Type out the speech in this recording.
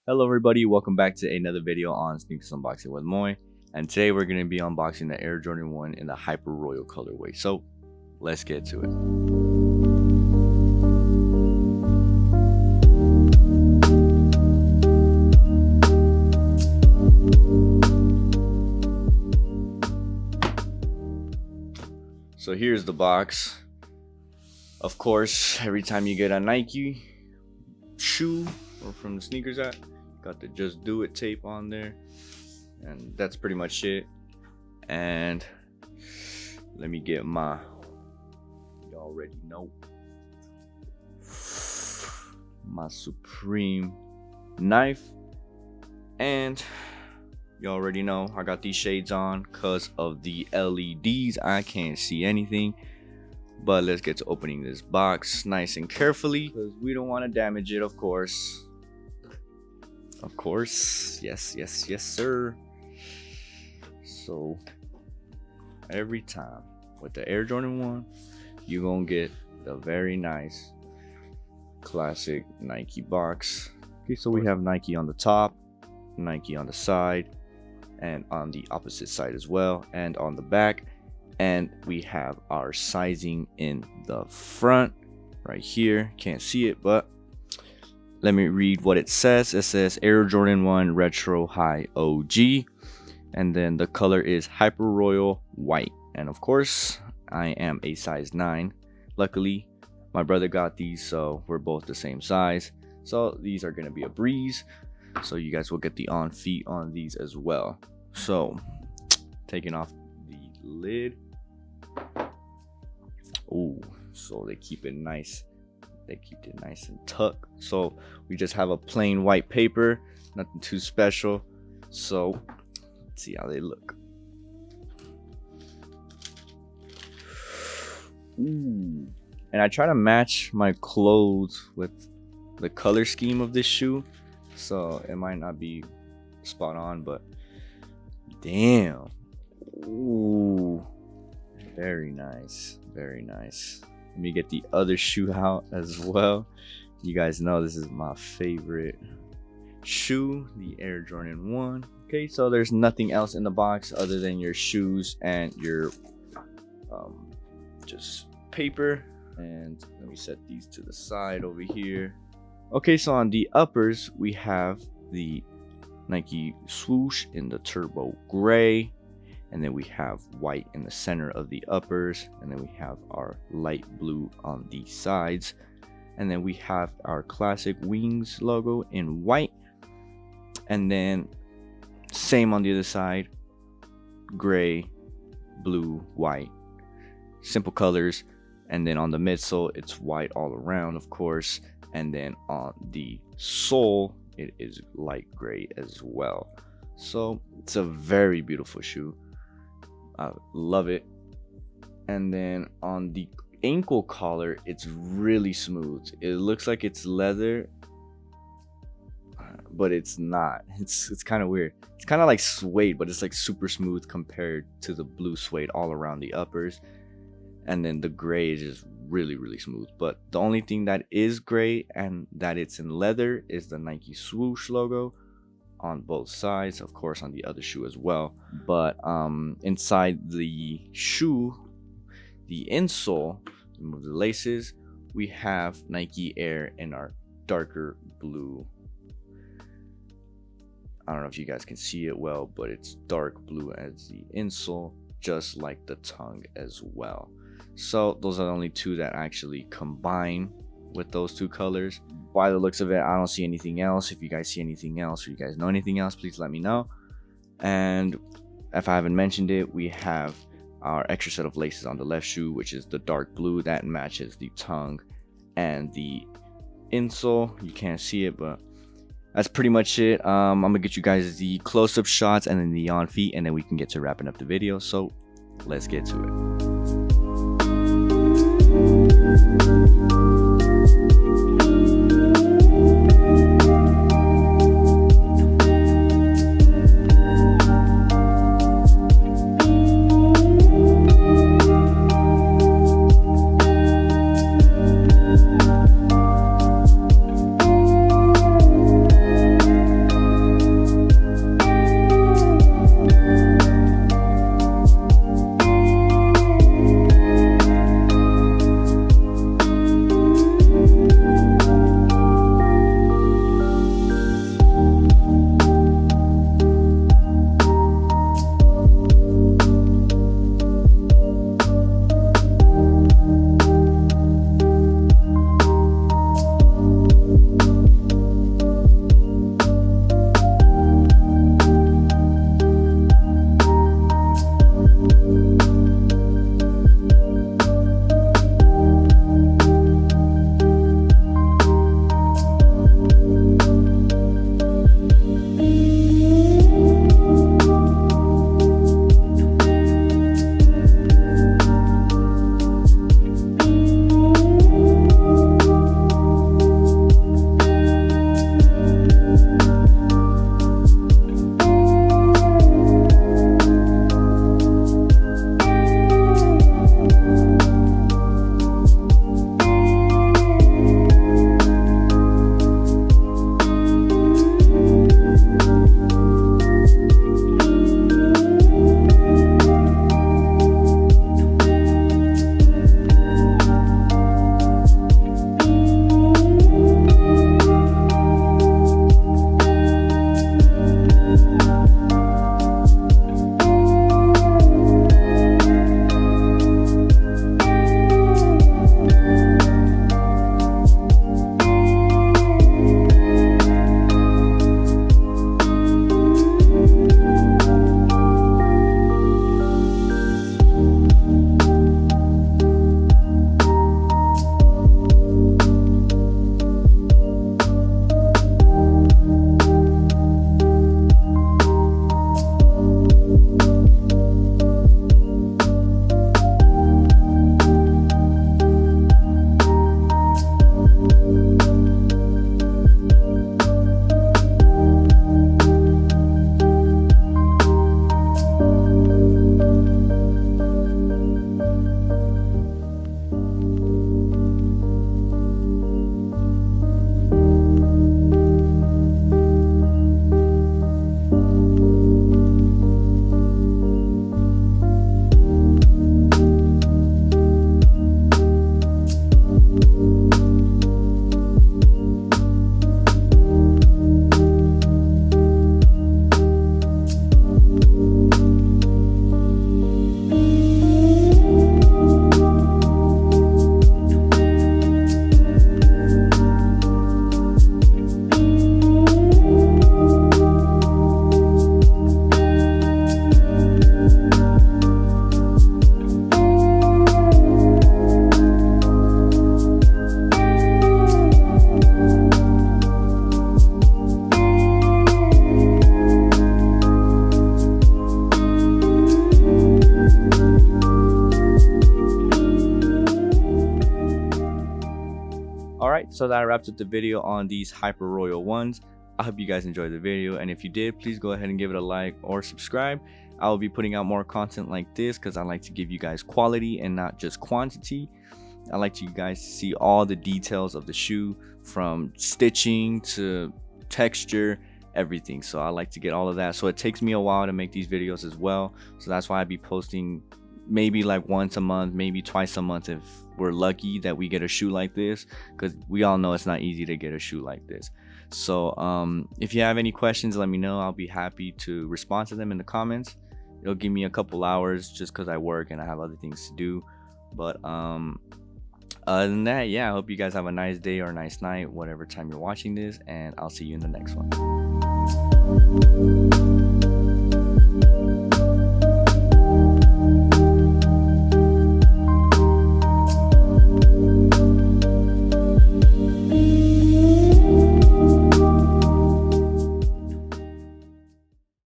Hello everybody, welcome back to another video on Sneakers Unboxing with Moi. And today we're going to be unboxing the Air Jordan 1 in the Hyper Royal colorway. So let's get to it. So here's the box. Of course, every time you get a Nike shoe or from the sneakers app, got the Just Do It tape on there, and that's pretty much it. And let me get my, you already know, my Supreme knife. And you already know I got these shades on because of the LEDs. I can't see anything. But let's get to opening this box nice and carefully because we don't want to damage it, of course. Of course, yes sir. So every time with the Air Jordan 1, you're gonna get the very nice classic Nike box. Okay, so we have Nike on the top, Nike on the side, and on the opposite side as well, and on the back. And we have our sizing in the front right here. Can't see it, but let me read what it says. It says Air Jordan 1 Retro High OG, and then the color is Hyper Royal White. And of course, I am a size 9. Luckily, my brother got these, so we're both the same size. So these are gonna be a breeze. So you guys will get the on feet on these as well. So taking off the lid. Oh, so they keep it nice. They keep it nice and tucked. So we just have a plain white paper, nothing too special. So let's see how they look. Ooh. And I try to match my clothes with the color scheme of this shoe, so it might not be spot on, but damn. Ooh, very nice, very nice. Let me get the other shoe out as well. You guys know this is my favorite shoe, the Air Jordan 1. Okay, so there's nothing else in the box other than your shoes and your just paper. And let me set these to the side over here. Okay, so on the uppers we have the Nike swoosh in the turbo gray, and then we have white in the center of the uppers, and then we have our light blue on the sides, and then we have our classic wings logo in white, and then same on the other side, gray, blue, white, simple colors. And then on the midsole it's white all around, of course, and then on the sole it is light gray as well. So it's a very beautiful shoe. I love it. And then on the ankle collar, it's really smooth. It looks like it's leather, but it's not. It's kind of weird. It's kind of like suede, but it's like super smooth compared to the blue suede all around the uppers. And then the gray is just really smooth. But the only thing that is gray and that it's in leather is the Nike swoosh logo on both sides, of course on the other shoe as well. But inside the shoe, the insole, remove the laces, we have Nike Air in our darker blue. I don't know if you guys can see it well, but it's dark blue as the insole, just like the tongue as well. So those are the only two that actually combine with those two colors. By the looks of it, I don't see anything else. If you guys see anything else or you guys know anything else, please let me know. And if I haven't mentioned it, we have our extra set of laces on the left shoe, which is the dark blue that matches the tongue and the insole. You can't see it, but that's pretty much it. I'm gonna get you guys the close-up shots and then the on feet, and then we can get to wrapping up the video. So let's get to it. So that wraps up the video on these hyper royal ones. I hope you guys enjoyed the video, and if you did, please go ahead and give it a like or subscribe. I will be putting out more content like this because I like to give you guys quality and not just quantity. I like you guys to see all the details of the shoe, from stitching to texture, everything. So I like to get all of that. So it takes me a while to make these videos as well. So that's why I'd be posting maybe like once a month, maybe twice a month if we're lucky that we get a shoe like this, because we all know it's not easy to get a shoe like this. So if you have any questions, let me know. I'll be happy to respond to them in the comments. It'll give me a couple hours just because I work and I have other things to do. But other than that, yeah, I hope you guys have a nice day or a nice night, whatever time you're watching this, and I'll see you in the next one.